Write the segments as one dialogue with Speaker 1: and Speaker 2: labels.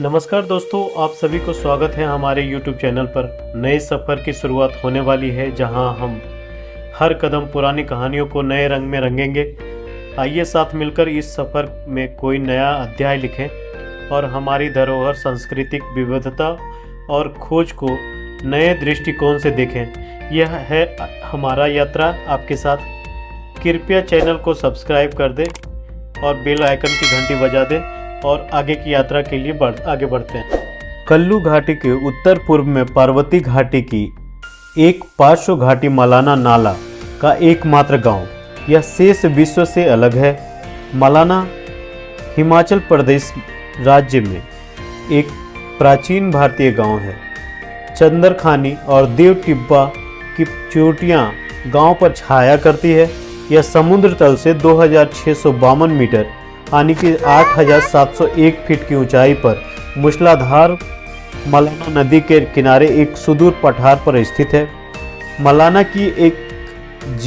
Speaker 1: नमस्कार दोस्तों, आप सभी को स्वागत है हमारे YouTube चैनल पर। नए सफ़र की शुरुआत होने वाली है जहां हम हर कदम पुरानी कहानियों को नए रंग में रंगेंगे। आइए साथ मिलकर इस सफ़र में कोई नया अध्याय लिखें और हमारी धरोहर, सांस्कृतिक विविधता और खोज को नए दृष्टिकोण से देखें। यह है हमारा यात्रा आपके साथ। कृपया चैनल को सब्सक्राइब कर दें और बेल आइकन की घंटी बजा दें और आगे की यात्रा के लिए आगे बढ़ते हैं। कल्लू घाटी के उत्तर पूर्व में पार्वती घाटी की एक पार्श्व घाटी मलाना नाला का एकमात्र गांव यह शेष विश्व से अलग है। मलाना हिमाचल प्रदेश राज्य में एक प्राचीन भारतीय गांव है। चंदरखानी और देव टिब्बा की चोटियां गांव पर छाया करती है। यह समुद्र तल से 2652 मीटर यानी कि 8701 फीट की ऊंचाई पर मूसलाधार मलाना नदी के किनारे एक सुदूर पठार पर स्थित है। मलाना की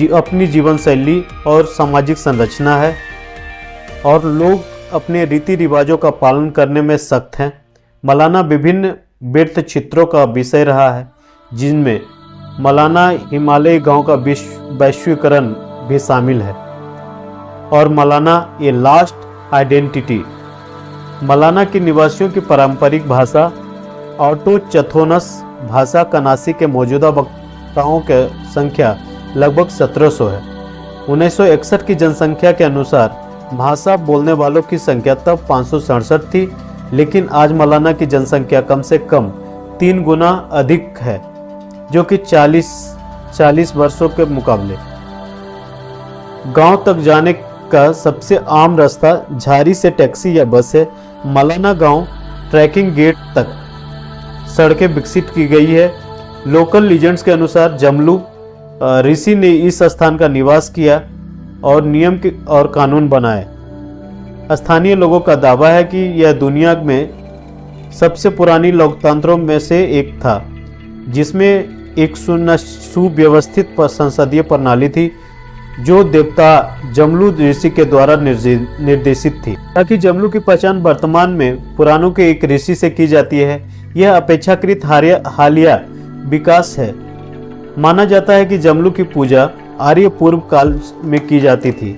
Speaker 1: अपनी जीवन शैली और सामाजिक संरचना है और लोग अपने रीति रिवाजों का पालन करने में सख्त हैं। मलाना विभिन्न व्यर्थ चित्रों का विषय रहा है, जिनमें मलाना हिमालयी गांव का वैश्वीकरण भी शामिल है और मलाना ए लास्ट आइडेंटिटी। मलाना के निवासियों की पारंपरिक भाषा ऑटोचथोनस भाषा कनासी के मौजूदा वक्ताओं की संख्या लगभग 1700 है। 1961 की जनसंख्या के अनुसार भाषा बोलने वालों की संख्या तब 567 थी, लेकिन आज मलाना की जनसंख्या कम से कम 3 गुना अधिक है, जो कि 40 वर्षों के मुकाबले। गांव तक जाने का सबसे आम रास्ता झारी से टैक्सी या बस है। मलाना गांव ट्रैकिंग गेट तक सड़कें विकसित की गई है। लोकल लीजेंड्स के अनुसार जमलू ऋषि ने इस स्थान का निवास किया और नियम और कानून बनाए। स्थानीय लोगों का दावा है कि यह दुनिया में सबसे पुरानी लोकतंत्रों में से एक था, जिसमें एक सुव्यवस्थित संसदीय प्रणाली थी जो देवता जमलू ऋषि के द्वारा निर्देशित थी। ताकि जमलू की पहचान वर्तमान में पुराणों के एक ऋषि से की जाती है, यह अपेक्षाकृत हालिया विकास है। माना जाता है कि जमलू की पूजा आर्य पूर्व काल में की जाती थी।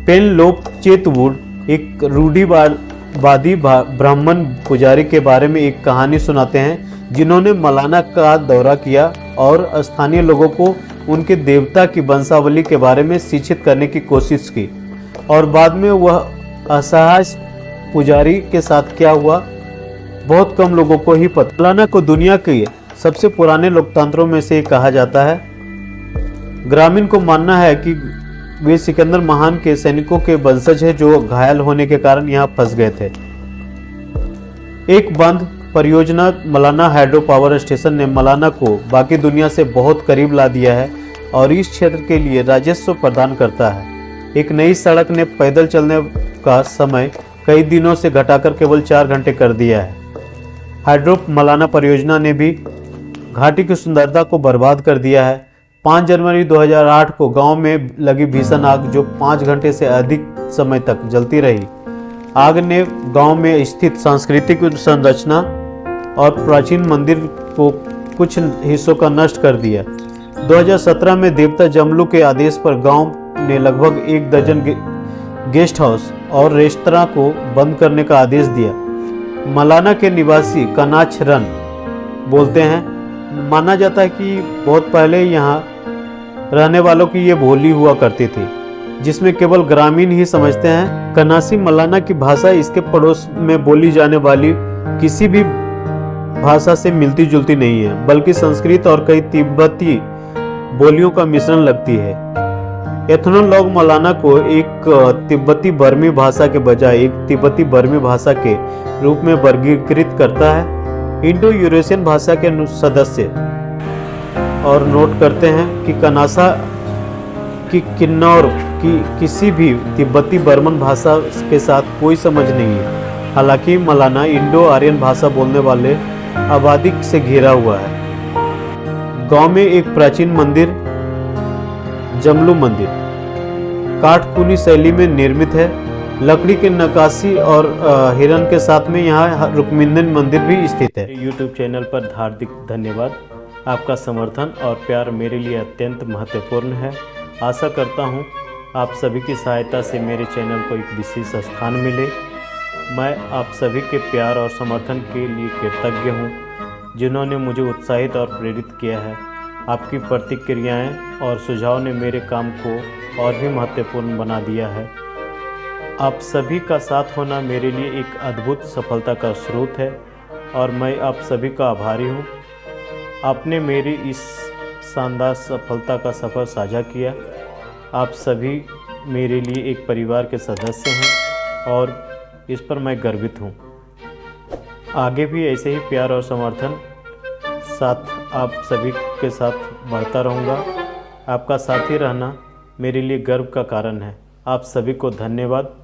Speaker 1: पेनलोप चेतवुड एक रूढ़िवादी ब्राह्मण पुजारी के बारे में एक कहानी सुनाते हैं, जिन्होंने मलाना का दौरा किया और स्थानीय लोगों को उनके देवता की वंशावली के बारे में शिक्षित करने की कोशिश की। और बाद में वह असहाय पुजारी के साथ क्या हुआ, बहुत कम लोगों को ही पता। मलाना को दुनिया के सबसे पुराने लोकतंत्रों में से कहा जाता है। ग्रामीण को मानना है कि वे सिकंदर महान के सैनिकों के वंशज हैं, जो घायल होने के कारण यहाँ फंस गए थे। एक बंद परियोजना मलाना हाइड्रो पावर स्टेशन ने मलाना को बाकी दुनिया से बहुत करीब ला दिया है और इस क्षेत्र के लिए राजस्व प्रदान करता है। एक नई सड़क ने पैदल चलने का समय कई दिनों से घटाकर केवल 4 घंटे कर दिया है। हाइड्रो मलाना परियोजना ने भी घाटी की सुंदरता को बर्बाद कर दिया है। 5 जनवरी 2008 को गांव में लगी भीषण आग, जो 5 घंटे से अधिक समय तक जलती रही। आग ने गांव में स्थित सांस्कृतिक संरचना और प्राचीन मंदिर को कुछ हिस्सों का नष्ट कर दिया। 2017 में देवता जमलू के आदेश पर गांव ने लगभग 1 दर्जन गेस्ट हाउस और रेस्तरां को बंद करने का आदेश दिया। मलाना के निवासी कनाच रन बोलते हैं। माना जाता है कि बहुत पहले यहाँ रहने वालों की ये बोली हुआ करती थी, जिसमें केवल ग्रामीण ही समझते हैं। कनासी मलाना की भाषा इसके पड़ोस में बोली जाने वाली किसी भी भाषा से मिलती जुलती नहीं है, बल्कि संस्कृत और कई तिब्बती बोलियों का मिश्रण लगती है। एथनोलॉग मलाना को एक तिब्बती बर्मी भाषा के बजाय एक तिब्बती बर्मी भाषा के रूप में वर्गीकृत करता है। इंडो यूरेशियन भाषा के सदस्य और नोट करते हैं कि कनासा की किन्नौर की किसी भी तिब्बती बर्मन भाषा के साथ कोई समझ नहीं है। हालांकि मलाना इंडो आर्यन भाषा बोलने वाले आबादी से घिरा हुआ है। गांव में एक प्राचीन मंदिर जमलू मंदिर काठकुनी शैली में निर्मित है। लकड़ी के नक्काशी और हिरन के साथ में यहाँ रुक्मिणी मंदिर भी स्थित है।
Speaker 2: यूट्यूब चैनल पर हार्दिक धन्यवाद। आपका समर्थन और प्यार मेरे लिए अत्यंत महत्वपूर्ण है। आशा करता हूँ आप सभी की सहायता से मेरे चैनल को एक विशेष स्थान मिले। मैं आप सभी के प्यार और समर्थन के लिए कृतज्ञ हूँ, जिन्होंने मुझे उत्साहित और प्रेरित किया है। आपकी प्रतिक्रियाएं और सुझाव ने मेरे काम को और भी महत्वपूर्ण बना दिया है। आप सभी का साथ होना मेरे लिए एक अद्भुत सफलता का स्रोत है और मैं आप सभी का आभारी हूँ। आपने मेरी इस शानदार सफलता का सफ़र साझा किया। आप सभी मेरे लिए एक परिवार के सदस्य हैं और इस पर मैं गर्वित हूँ। आगे भी ऐसे ही प्यार और समर्थन साथ आप सभी के साथ बढ़ता रहूँगा। आपका साथी रहना मेरे लिए गर्व का कारण है। आप सभी को धन्यवाद।